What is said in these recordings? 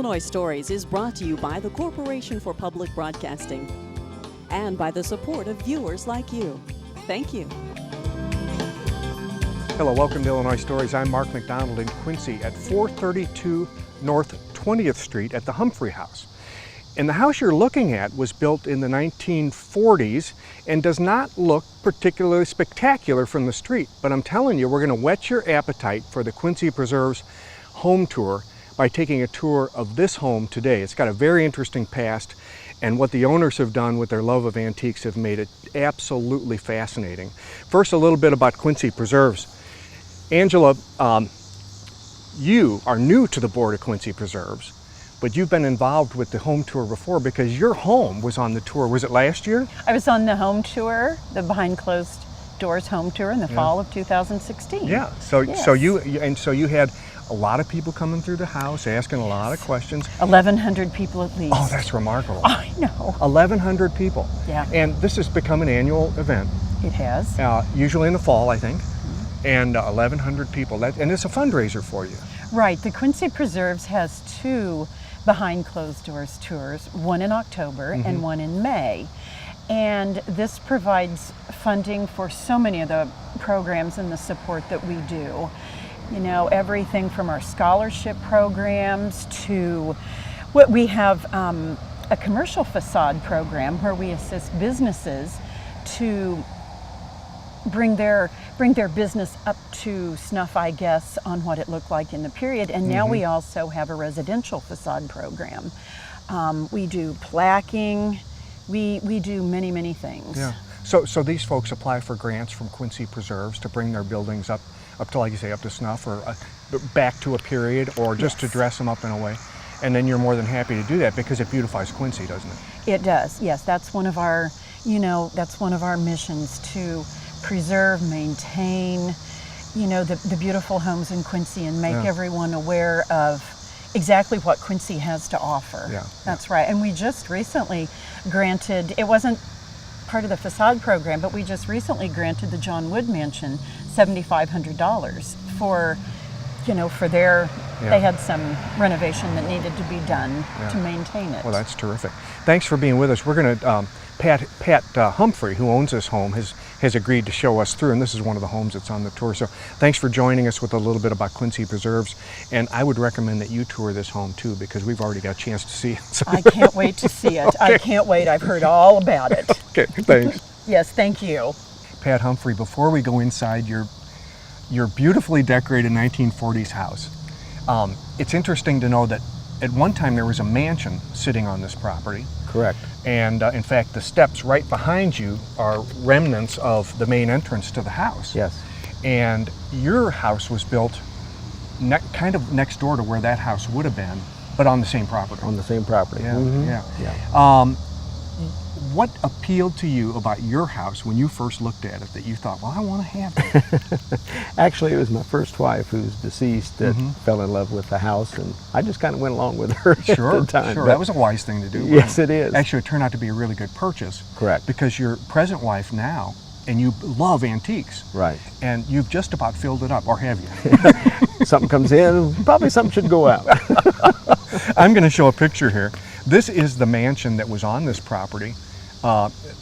Illinois Stories is brought to you by the Corporation for Public Broadcasting and by the support of viewers like you. Thank you. Hello, welcome to Illinois Stories. I'm Mark McDonald in Quincy at 432 North 20th Street at the Humphrey house. And the house you're looking at was built in the 1940s and does not look particularly spectacular from the street. But I'm telling you, we're going to whet your appetite for the Quincy Preserves home tour by taking a tour of this home today. It's got a very interesting past, and what the owners have done with their love of antiques have made it absolutely fascinating. First, a little bit about Quincy Preserves. Angela, you are new to the board of Quincy Preserves, but you've been involved with the home tour before because your home was on the tour. Was it last year? I was on the home tour, the behind closed doors home tour in the fall of 2016. Yeah. So you had a lot of people coming through the house, asking a lot of questions. 1,100 people at least. Oh, that's remarkable. I know. 1,100 people. Yeah. And this has become an annual event. It has. Usually in the fall, I think. And 1,100 people. And it's a fundraiser for you. Right. The Quincy Preserves has two behind closed doors tours, one in October and one in May. And this provides funding for so many of the programs and the support that we do. You know, everything from our scholarship programs to what we have a commercial facade program where we assist businesses to bring their business up to snuff, I guess, on what it looked like in the period. And now we also have a residential facade program. We do plaquing. We do many things. Yeah. So these folks apply for grants from Quincy Preserves to bring their buildings up to, like you say, up to snuff or back to a period, or just to dress them up in a way. And then you're more than happy to do that because it beautifies Quincy, doesn't it? It does. Yes, that's one of our, that's one of our missions, to preserve, maintain, the beautiful homes in Quincy and make everyone aware of exactly what Quincy has to offer. Yeah. That's right. And we just recently granted, it wasn't part of the facade program, but we just recently granted the John Wood Mansion $7,500 for their, they had some renovation that needed to be done to maintain it. Well, that's terrific. Thanks for being with us. We're going to, Pat Humphrey, who owns this home, has agreed to show us through, and this is one of the homes that's on the tour. So thanks for joining us with a little bit about Quincy Preserves. And I would recommend that you tour this home too, because we've already got a chance to see it. So. I can't wait to see it. Okay. I can't wait. I've heard all about it. Okay, thanks. Yes, thank you. Pat Humphrey, before we go inside your beautifully decorated 1940s house, it's interesting to know that at one time there was a mansion sitting on this property. Correct. And in fact, the steps right behind you are remnants of the main entrance to the house. Yes. And your house was built kind of next door to where that house would have been, but on the same property. On the same property. Yeah. What appealed to you about your house when you first looked at it that you thought, well, I want to have that? Actually, it was my first wife, who's deceased, that fell in love with the house, and I just kind of went along with her at the time. Sure, that was a wise thing to do. Yes, it is. Actually, it turned out to be a really good purchase. Correct. Because your present wife now, and you love antiques. Right. And you've just about filled it up, or have you? Something comes in, probably something should go out. I'm going to show a picture here. This is the mansion that was on this property.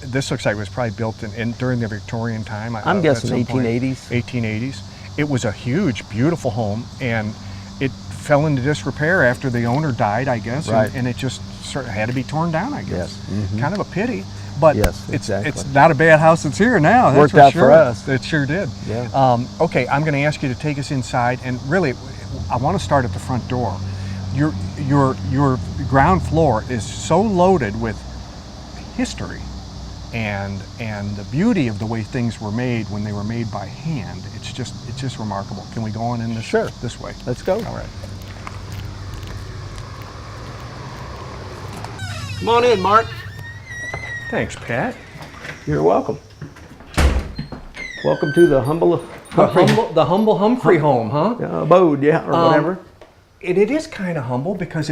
This looks like it was probably built during the Victorian time. I'm guessing 1880s. 1880s. It was a huge, beautiful home, and it fell into disrepair after the owner died, I guess, right. and it just sort of had to be torn down, I guess. Yes. Kind of a pity, but exactly. it's not a bad house that's here now. That's worked for out sure. for us. It sure did. Yeah. Okay, I'm going to ask you to take us inside, and really, I want to start at the front door. Your ground floor is so loaded with history and the beauty of the way things were made when they were made by hand. It's just remarkable. Can we go on in this way? Let's go. All right. Come on in, Mark. Thanks, Pat. You're welcome. Welcome to the humble Humphrey home, huh? abode, or whatever. it is kind of humble because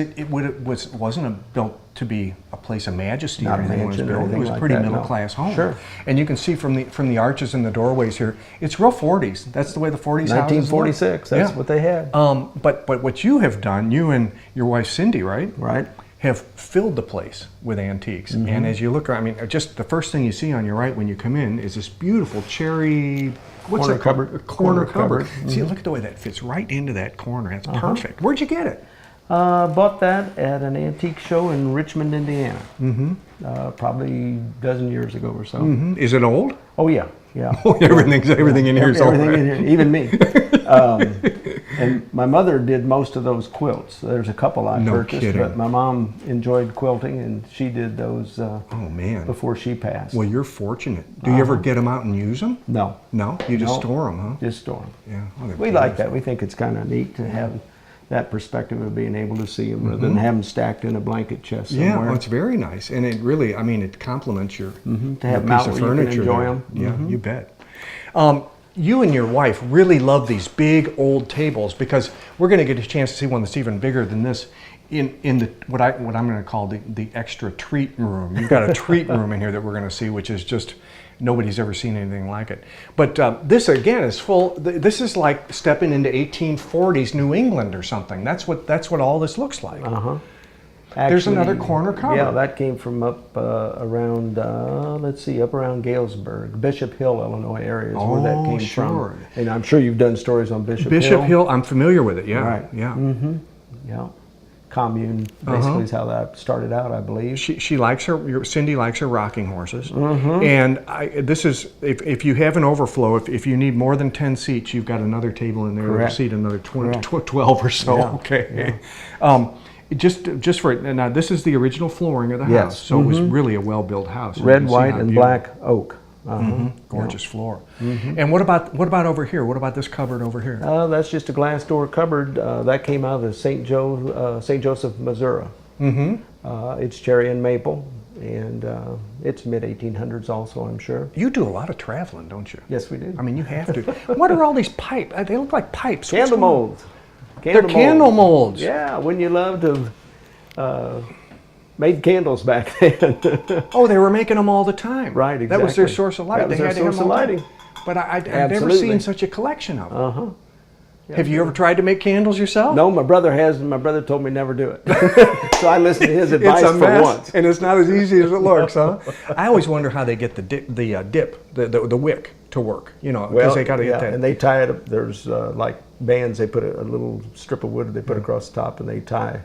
wasn't built to be a place of majesty Not or a anything when it was mansion or built. It anything was a like pretty that, no. middle class home. Sure. And you can see from the arches and the doorways here, it's real 40s. That's the way the 40s houses look. 1946. That's what they had. But what you have done, you and your wife Cindy, right? Right. Have filled the place with antiques. And as you look around, I mean, just the first thing you see on your right when you come in is this beautiful cherry, what's Corner it called? cupboard. A corner cupboard. cupboard. See, look at the way that fits right into that corner. That's perfect. Where'd you get it? Bought that at an antique show in Richmond, Indiana. Probably a dozen years ago or so. Is it old? Oh yeah, yeah. Everything in here is old. Everything in here, even me. And my mother did most of those quilts. There's a couple I No purchased, kidding. but my mom enjoyed quilting, and she did those Oh man. before she passed. Well, you're fortunate. Do you ever get them out and use them? No, No, you just No. store them, huh? just store 'em. Yeah. Well, they're We like beautiful. that. We think it's kind of neat to have that perspective of being able to see them rather than have them stacked in a blanket chest somewhere. Yeah, well, it's very nice, and it really, I mean, it complements your, To have your them piece out of where you can furniture. enjoy there. 'em. Yeah, you bet. You and your wife really love these big old tables because we're going to get a chance to see one that's even bigger than this in the what I'm going to call the extra treat room. You've got a treat room in here that we're going to see, which is just nobody's ever seen anything like it. But this again is full. This is like stepping into 1840s New England or something. That's what all this looks like. There's another corner cupboard. Yeah, that came from up around, let's see, up around Galesburg, Bishop Hill, Illinois area is where that came sure. from. And I'm sure you've done stories on Bishop Hill. Bishop Hill, I'm familiar with it. Yeah, Right. yeah. Yeah. Commune basically is how that started out, I believe. She likes Cindy likes her rocking horses, and this is if you have an overflow, if you need more than 10 seats, you've got another table in there that'll Correct. seat another Correct. 12 or so. Yeah, Okay. Just for now, this is the original flooring of the Yes. house, so it was really a well-built house. You Red, can see white, how and beautiful. black oak. Gorgeous floor. And what about over here? What about this cupboard over here? That's just a glass door cupboard. That came out of St. Joseph, Missouri. It's cherry and maple, and it's mid-1800s also, I'm sure. You do a lot of traveling, don't you? Yes, we do. I mean, you have to. What are all these pipes? They look like pipes. What's Candle going on? molds. They're candle molds. Yeah, wouldn't you love to have made candles back then? Oh, they were making them all the time. Right, That was their exactly. source of light. That was They their had to have source of them all the lighting. time. But I've never Absolutely. seen such a collection of them. Uh-huh. Have you ever tried to make candles yourself? No, my brother has, and my brother told me never do it. So I listened to his advice It's a for mess, once. and it's not as easy as it looks, huh? I always wonder how they get the wick to work. You know, because they got to get that. and they tie it up. There's like bands. They put a little strip of wood they put across the top, and they tie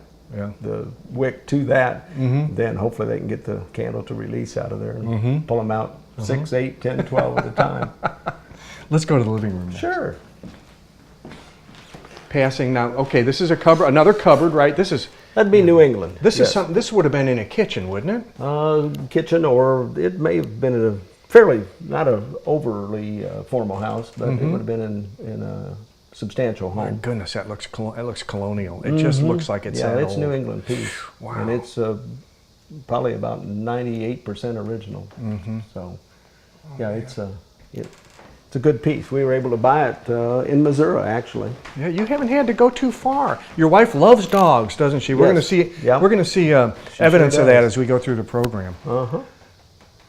the wick to that. Then hopefully they can get the candle to release out of there and pull them out 6, 8, 10, 12 at a time. Let's go to the living room. Now. Sure. Passing now. Okay, this is a cupboard, another cupboard, right? That'd be New England. This yes. is something. This would have been in a kitchen, wouldn't it? Kitchen, or it may have been in a fairly, not a overly formal house, but it would have been in a substantial My home. goodness, that looks colonial. It just looks like it's Yeah, that it's old. New England piece. Wow. And it's probably about 98% original. So, yeah, it's a good piece. We were able to buy it in Missouri, actually. Yeah, you haven't had to go too far. Your wife loves dogs, doesn't she? We're Yes. going to see. Yeah. We're going to see evidence sure of that does. as we go through the program.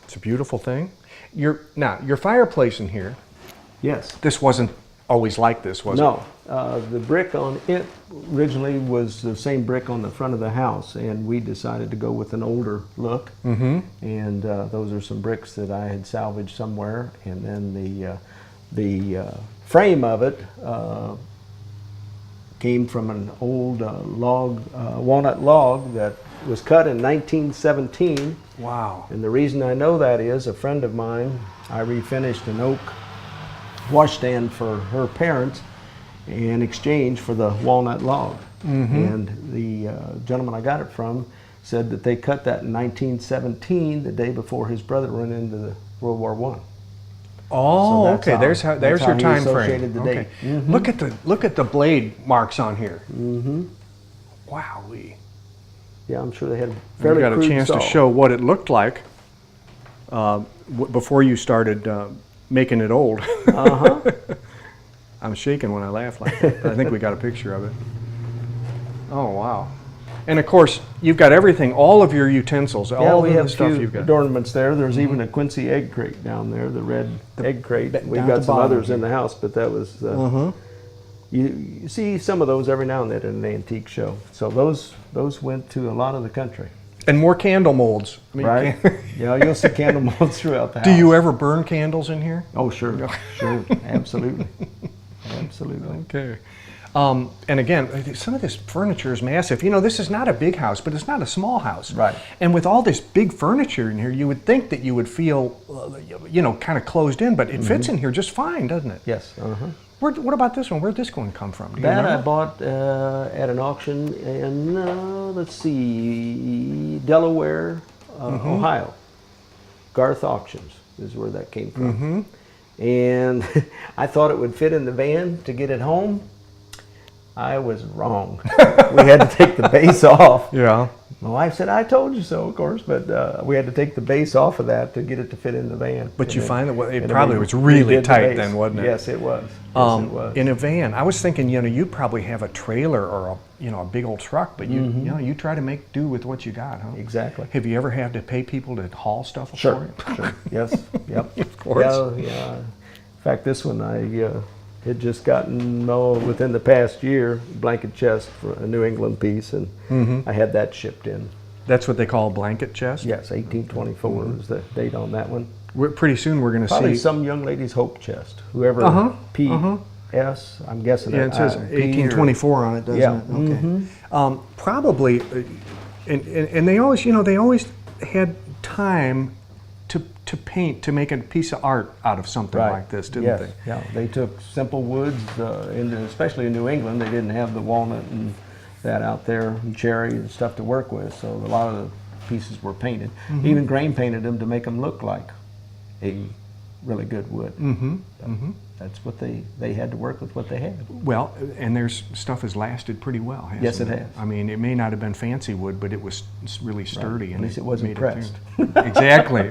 It's a beautiful thing. Your fireplace in here. Yes. This wasn't always like this, was it? No, the brick on it originally was the same brick on the front of the house, and we decided to go with an older look. And those are some bricks that I had salvaged somewhere, and then the frame of it came from an old walnut log that was cut in 1917. Wow. And the reason I know that is a friend of mine, I refinished an oak washstand for her parents in exchange for the walnut log. And the gentleman I got it from said that they cut that in 1917, the day before his brother went into the World War I. Oh, So that's okay. how- there's that's how your he time associated frame. the Okay. date. Look at the blade marks on here. Wowee. Yeah, I'm sure they had a We fairly got a crude chance saw. to show what it looked like before you started making it old. I'm shaking when I laugh like that. I think we got a picture of it. Oh, wow. And of course, you've got everything, all of your utensils, all we of have the stuff few you've got. adornments there. There's even a Quincy egg crate down there, the red egg crate. We've down at got the some bottom others in the house, but that was, you see some of those every now and then at an antique show. So those went to a lot of the country. And more candle molds. I mean, Right? Yeah, you'll see candle molds throughout the house. Do you ever burn candles in here? Oh, sure, sure, absolutely, absolutely. Okay. And again, some of this furniture is massive. You know, this is not a big house, but it's not a small house. Right. And with all this big furniture in here, you would think that you would feel, you know, kind of closed in, but it fits in here just fine, doesn't it? Yes. What about this one? Where'd this one come from? Do you That I remember? bought at an auction in, let's see, Delaware, Ohio. Garth Auctions is where that came from. And I thought it would fit in the van to get it home. I was wrong. We had to take the base off. Yeah. My wife said, I told you so, of course, but we had to take the base off of that to get it to fit in the van. But you find that it and probably we was really redid the tight base. then, wasn't it? Yes, it was. Yes, it was. In a van, I was thinking, you know, you'd probably have a trailer or a big old truck, but you know, you try to make do with what you got, huh? Exactly. Have you ever had to pay people to haul stuff for Sure, you? sure. Yes, yep. Of course. Yeah. In fact, this one I had just gotten within the past year, blanket chest for a New England piece, and I had that shipped in. That's what they call a blanket chest? Yes, 1824 is the date on that one. Pretty soon we're going to Probably see. some young lady's hope chest. Whoever P.S. I'm guessing. Yeah, it says 1824 on it, doesn't Yeah. it? Okay. Probably, and they always, you know, they always had time to paint, to make a piece of art out of something like this, didn't they? Yeah, they took simple woods, especially in New England. They didn't have the walnut and that out there, and cherry and stuff to work with, so a lot of the pieces were painted. Even grain painted them to make them look like a really good wood. That's what they had to work with what they had. Well, and their stuff has lasted pretty well, hasn't Yes, it has. I mean, it may not have been fancy wood, but it was really sturdy. At And least it wasn't made pressed. Exactly.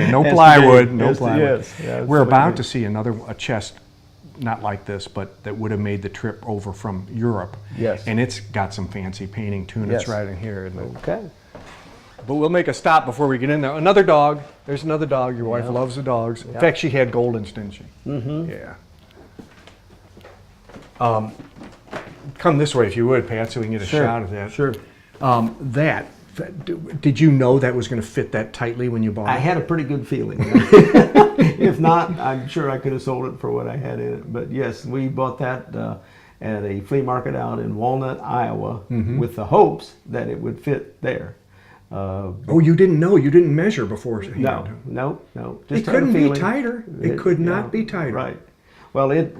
No Has to plywood, be. no Yes, plywood. yes. Yeah, that's We're what it about is. to see a chest, not like this, but that would have made the trip over from Europe. Yes. And it's got some fancy painting too, and it's Yes. right in here, isn't it? Okay. But we'll make a stop before we get in there. Another dog. There's another dog. Your wife Yeah. loves the dogs. In Yeah. fact, she had Goldens, didn't she? Yeah. Come this way if you would, Pat, so we can get a shot of that. Sure. Did you know that was going to fit that tightly when you bought I it? had a pretty good feeling. If not, I'm sure I could have sold it for what I had in it. But yes, we bought that at a flea market out in Walnut, Iowa, with the hopes that it would fit there. Oh, you didn't know? You didn't measure beforehand? No. It Just had a couldn't be feeling. tighter. It could not be tighter. Right. Well, it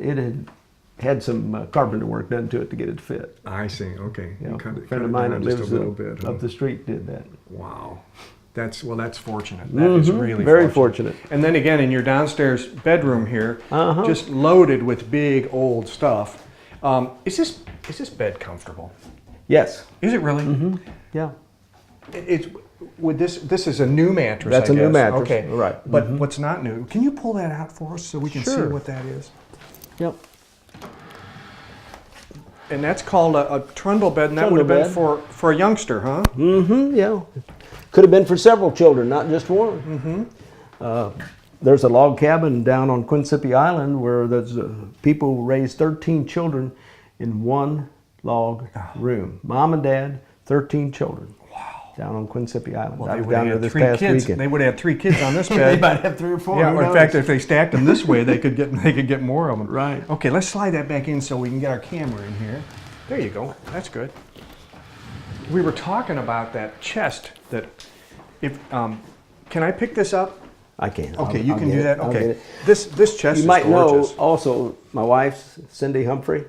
had some carpenter work done to it to get it to fit. I see. Okay. You know, cut a it friend of mine down that just lives a little bit. Huh? up the street did that. Wow. That's fortunate. That is really Very fortunate. And then again, in your downstairs bedroom here, just loaded with big old stuff. Is this bed comfortable? Yes. Is it really? Yeah. It's with this is a new mattress. That's I a new guess. mattress, Okay. right. But what's not new? Can you pull that out for us so we can see Sure. what that is? Yep. And that's called a trundle bed, and that would have been for a youngster, huh? Yeah. Could have been for several children, not just one. There's a log cabin down on Quincy Island where there's people raised 13 children in one log room. Mom and dad, 13 children. Wow. Down on Quincy Island. Well, I they was would down have there had this 3 past kids. weekend. They would have 3 kids on this They bed. might have 3 or 4. Yeah, who or in knows? fact, if they stacked them this way, they could get more of them. Right. Okay, let's slide that back in so we can get our camera in here. There you go. That's good. We were talking about that chest. That if can I pick this up? I can. Okay, I'll you can get do it. that. I'll Okay, get it. this chest You is might know gorgeous. also my wife's Cindy Humphrey.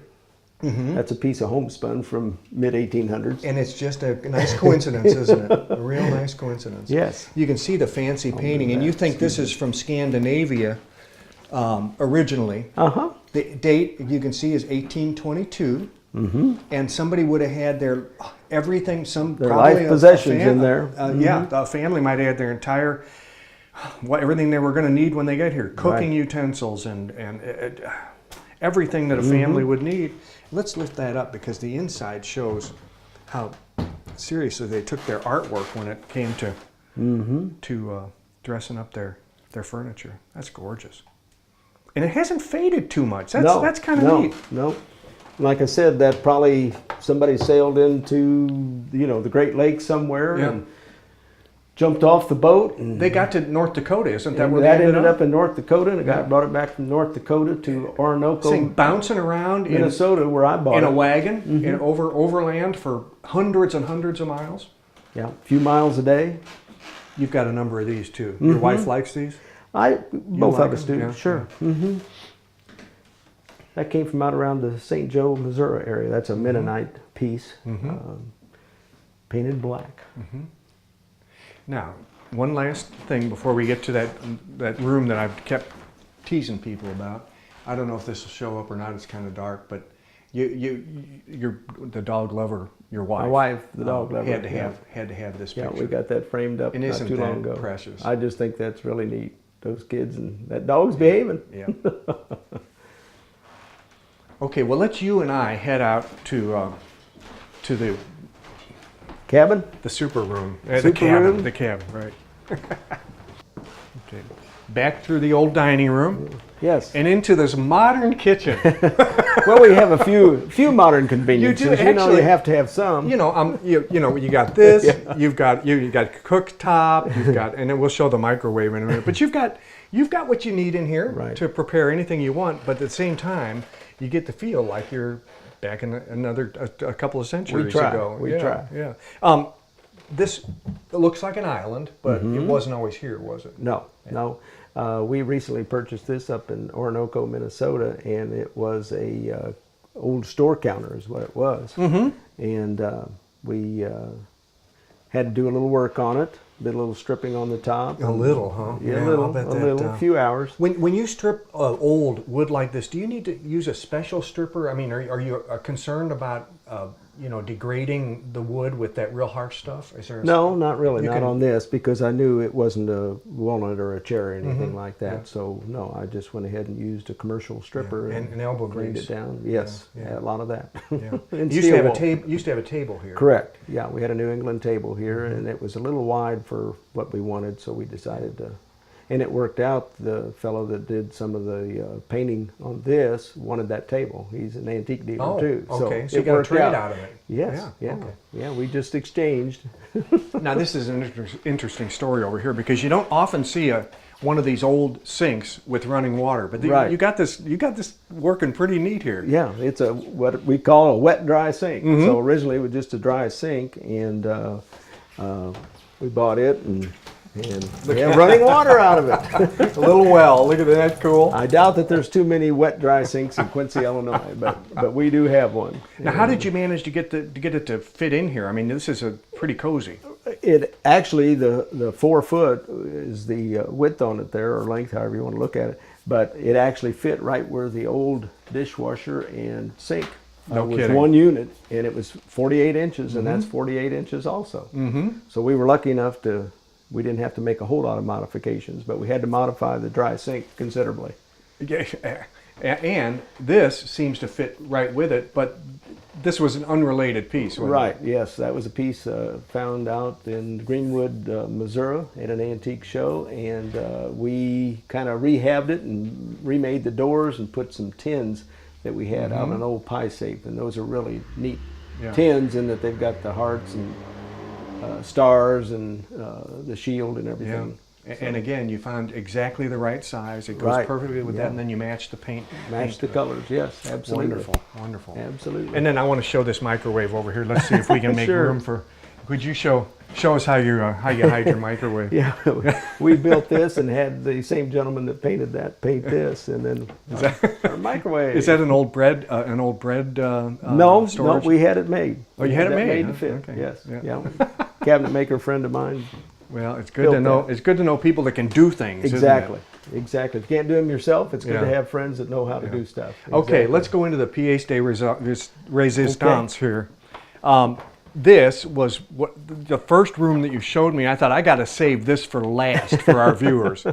That's a piece of homespun from mid-1800s. And it's just a nice coincidence, isn't it? A real nice coincidence. Yes. You can see the fancy painting, and you think this is from Scandinavia originally. The date you can see is 1822. And somebody would have had their everything, Their life possessions in there. Yeah, the family might have had their entire everything they were going to need when they get here, cooking utensils and everything that a family would need. Let's lift that up because the inside shows how seriously they took their artwork when it came to dressing up their furniture. That's gorgeous. And it hasn't faded too much. That's kind of neat. No. Like I said, that probably somebody sailed into, the Great Lakes somewhere and jumped off the boat. And they got to North Dakota, isn't that where that they ended up in North Dakota, and a guy brought it back from North Dakota to Orinoco, bouncing around Minnesota, where I bought it. In a wagon, overland for hundreds and hundreds of miles. Yeah, a few miles a day. You've got a number of these too. Your wife likes these? Both like of us them? do, Yeah. sure. That came from out around the St. Joe, Missouri area. That's a Mennonite piece, painted black. Now, one last thing before we get to that room that I've kept teasing people about. I don't know if this will show up or not. It's kind of dark, but you're the dog lover. Your wife. My wife, the dog lover, had to have this picture. Yeah, we got that framed up And not isn't too that long ago. precious? I just think that's really neat. Those kids and that dog's behaving. Yeah. Okay, well, let's you and I head out to the Cabin? the super room. Super room? The cabin, right. Okay. Back through the old dining room Yes. and into this modern kitchen. Well, we have a few modern conveniences. You do, actually. You have to have some. You got this. You've got cooktop. You've got, and then we'll show the microwave in a minute. But you've got what you need in here to prepare anything you want. But at the same time, you get to feel like you're back in a couple of centuries ago. We try. Yeah. This looks like an island, but it wasn't always here, was it? No. We recently purchased this up in Orinoco, Minnesota, and it was a old store counter is what it was. And we had to do a little work on it, did a little stripping on the top. A little, huh? Yeah, a few hours. When you strip old wood like this, do you need to use a special stripper? I mean, are you concerned about degrading the wood with that real harsh stuff? No, not really. Not on this, because I knew it wasn't a walnut or a cherry or anything like that. Yeah. So no, I just went ahead and used a commercial stripper and elbow greased it down. Yes, a lot of that. Yeah. You used to have a table here. Correct. Yeah, we had a New England table here, and it was a little wide for what we wanted, so we decided to. And it worked out. The fellow that did some of the painting on this wanted that table. He's an antique dealer too. Okay. So you got a trade out of it. Yes. Yeah. Okay. Yeah. We just exchanged. Now this is an interesting story over here, because you don't often see one of these old sinks with running water, but you got this working pretty neat here. Yeah. It's what we call a wet dry sink. So originally it was just a dry sink, and we bought it and we have running water out of it. A little well. Look at that. Cool. I doubt that there's too many wet dry sinks in Quincy, Illinois, but we do have one. Now, how did you manage to get it to fit in here? I mean, this is pretty cozy. It actually, the 4 foot is the width on it there, or length, however you want to look at it. But it actually fit right where the old dishwasher and sink was one unit, and it was 48 inches, and that's 48 inches also. So we were lucky enough we didn't have to make a whole lot of modifications, but we had to modify the dry sink considerably. Yeah, and this seems to fit right with it, but this was an unrelated piece, wasn't Right, it? Yes, that was a piece found out in Greenwood, Missouri at an antique show, and we kind of rehabbed it and remade the doors and put some tins that we had out in an old pie safe, and those are really neat tins in that they've got the hearts and stars and the shield and everything. Yeah. And again, you found exactly the right size. It goes perfectly with that, and then you match the paint. Match the colors, yes, absolutely. Wonderful. Absolutely. And then I want to show this microwave over here. Let's see if we can make room for. Could you show us how you hide your microwave? Yeah, we built this and had the same gentleman that painted that paint this, and then our microwave. Is that an old bread? No, we had it made. Oh, you had it made to fit. Okay. Yes. Yeah. Cabinet maker friend of mine. Well, it's good to know. That. It's good to know people that can do things. Exactly. Exactly. If you can't do them yourself, it's good to have friends that know how to do stuff. Exactly. Okay, let's go into the pièce de résistance here. This was the first room that you showed me. I thought I got to save this for last for our viewers.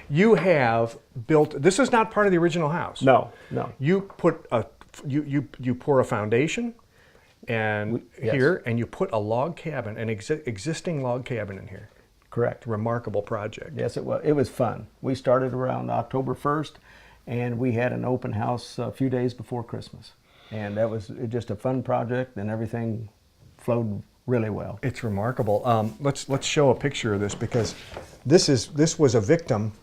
You have built. This is not part of the original house. No. You put you pour a foundation, and Yes. here, and you put a log cabin, an existing log cabin in here. Correct. Remarkable project. Yes, it was. It was fun. We started around October 1st, and we had an open house a few days before Christmas. And that was just a fun project, and everything flowed really well. It's remarkable. Let's show a picture of this, because this was a victim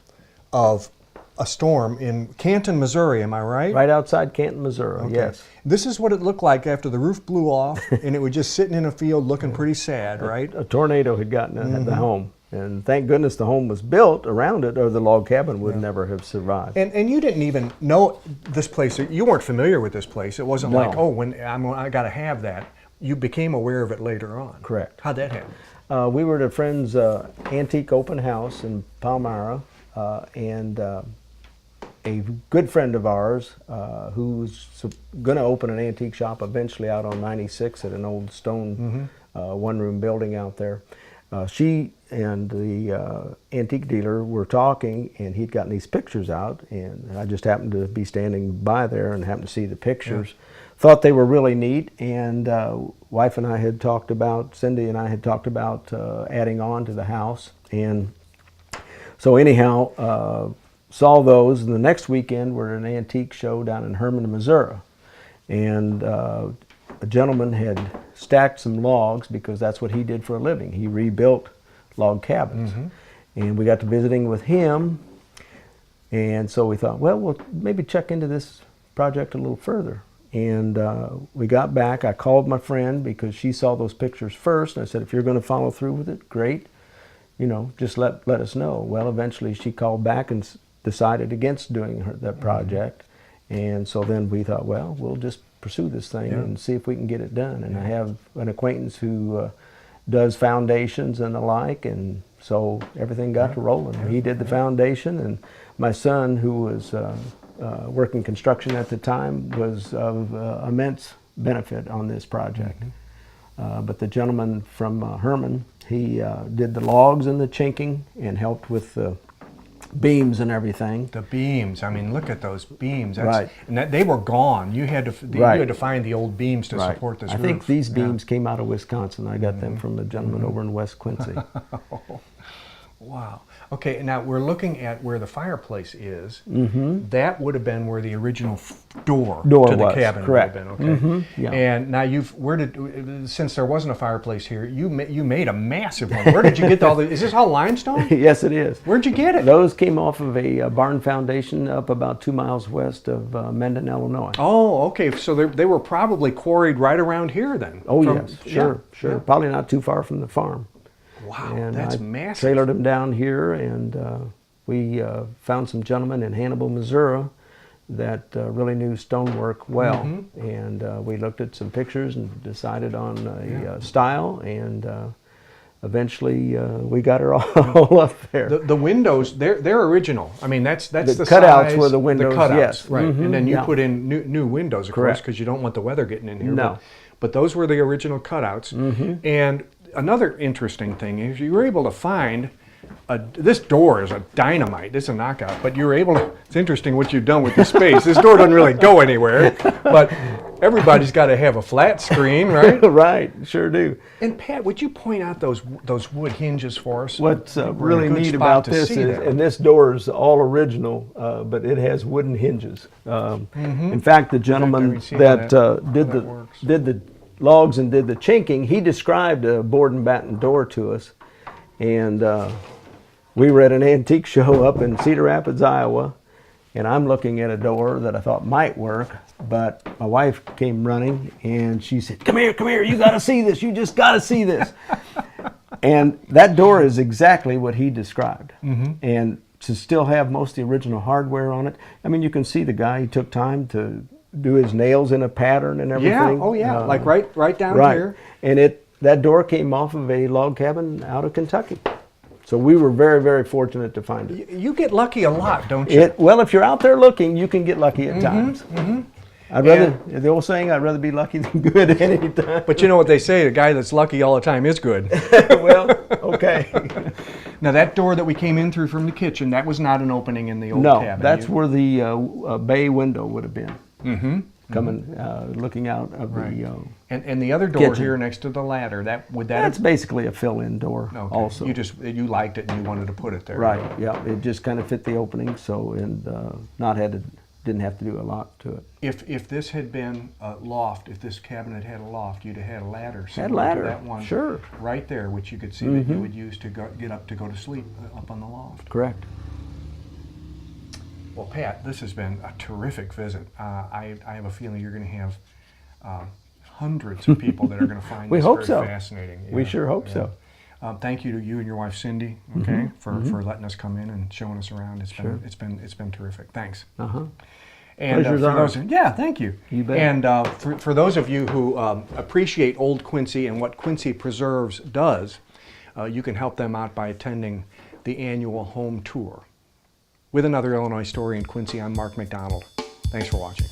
of a storm in Canton, Missouri. Am I right? Right outside Canton, Missouri. Okay. Yes. This is what it looked like after the roof blew off, and it was just sitting in a field looking pretty sad, right? A tornado had gotten at the home, and thank goodness the home was built around it, or the log cabin would never have survived. And you didn't even know this place. You weren't familiar with this place. It wasn't No. like, oh, I got to have that. You became aware of it later on. Correct. How'd that happen? We were at a friend's antique open house in Palmyra, and a good friend of ours who's going to open an antique shop eventually out on 96 at an old stone one-room building out there. She and the antique dealer were talking, and he'd gotten these pictures out, and I just happened to be standing by there and happened to see the pictures. Yeah. Thought they were really neat, and wife and I had talked about, Cindy and I had talked about adding on to the house. And so anyhow, saw those, and the next weekend we're at an antique show down in Herman, Missouri. And a gentleman had stacked some logs, because that's what he did for a living. He rebuilt log cabins. And we got to visiting with him, and so we thought, well, we'll maybe check into this project a little further. And we got back. I called my friend, because she saw those pictures first, and I said, if you're going to follow through with it, great. You know, just let us know. Well, eventually she called back and decided against doing that project. And so then we thought, well, we'll just pursue this thing and see if we can get it done. And I have an acquaintance who does foundations and the like, and so everything got to rolling. He did the foundation, and my son, who was working construction at the time, was of immense benefit on this project. But the gentleman from Herman, he did the logs and the chinking and helped with the beams and everything. The beams. I mean, look at those beams. Right. And they were gone. You had to you had to find the old beams to support this roof. I think these beams came out of Wisconsin. I got them from a gentleman over in West Quincy. Wow. Okay, now we're looking at where the fireplace is. That would have been where the original door to the cabin correct. would have been. Okay. Yeah. And now since there wasn't a fireplace here, you made a massive one. Where did you get all the? Is this all limestone? Yes, it is. Where'd you get it? Those came off of a barn foundation up about 2 miles west of Mendon, Illinois. Oh, okay. So they were probably quarried right around here then. Oh, yes, sure. Yeah. Probably not too far from the farm. Wow, And that's I massive. trailered them down here, and we found some gentlemen in Hannibal, Missouri that really knew stonework well. And we looked at some pictures and decided on a style, and eventually we got her all up there. The windows, they're original. I mean, that's the cutouts size, were the windows, cutouts, yes. right. And then you Yeah. put in new windows, of course, because you don't want the weather getting in here. No. But those were the original cutouts. And another interesting thing is you were able to find this door is a dynamite. It's a knockout, but you were able to. It's interesting what you've done with the space. This door doesn't really go anywhere, but everybody's got to have a flat screen, right? Right, sure do. And Pat, would you point out those wood hinges for us? What's We're in a really good neat spot about to this see is, that. and this door is all original, but it has wooden hinges. In fact, the gentleman I've seen that that. did That the works. did the logs and did the chinking, he described a board and batten door to us, and we were at an antique show up in Cedar Rapids, Iowa, and I'm looking at a door that I thought might work, but my wife came running and she said, come here, you gotta see this, you just gotta see this. And that door is exactly what he described. And to still have most of the original hardware on it, I mean, you can see the guy, he took time to do his nails in a pattern and everything. Yeah, oh yeah, like right down here. And that door came off of a log cabin out of Kentucky. So we were very, very fortunate to find it. You get lucky a lot, don't you? Well, if you're out there looking, you can get lucky at times. I'd rather, the old saying, I'd rather be lucky than good at any time. But you know what they say, the guy that's lucky all the time is good. Well, okay. Now that door that we came in through from the kitchen, that was not an opening in the old cabin. No, that's where the bay window would have been. coming, looking out of Right. the. And the other door kitchen. here next to the ladder, would that That's basically a fill-in door. okay. Also. You liked it and you wanted to put it there. Right. Yeah. It just kind of fit the opening, so didn't have to do a lot to it. If this had been a loft, if this cabinet had a loft, you'd have had a ladder. Had similar ladder, to that one sure. right there, which you could see that you would use to get up to go to sleep up on the loft. Correct. Well, Pat, this has been a terrific visit. I have a feeling you're going to have hundreds of people that are going to find We this hope very so. fascinating. We sure hope so. Thank you to you and your wife Cindy, for letting us come in and showing us around. It's been terrific. Thanks. And Pleasure's for ours. those, yeah, thank you. You bet. And for those of you who appreciate Old Quincy and what Quincy Preserves does, you can help them out by attending the annual home tour. With another Illinois story in Quincy, I'm Mark McDonald. Thanks for watching.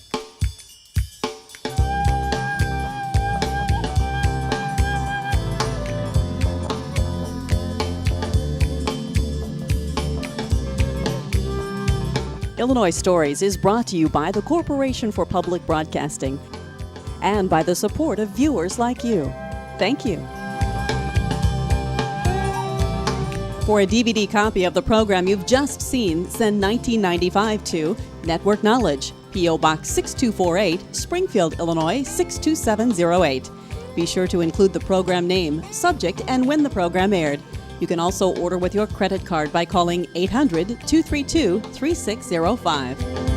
Illinois Stories is brought to you by the Corporation for Public Broadcasting and by the support of viewers like you. Thank you. For a DVD copy of the program you've just seen, send 1995 to Network Knowledge, P.O. Box 6248, Springfield, Illinois 62708. Be sure to include the program name, subject, and when the program aired. You can also order with your credit card by calling 800-232-3605.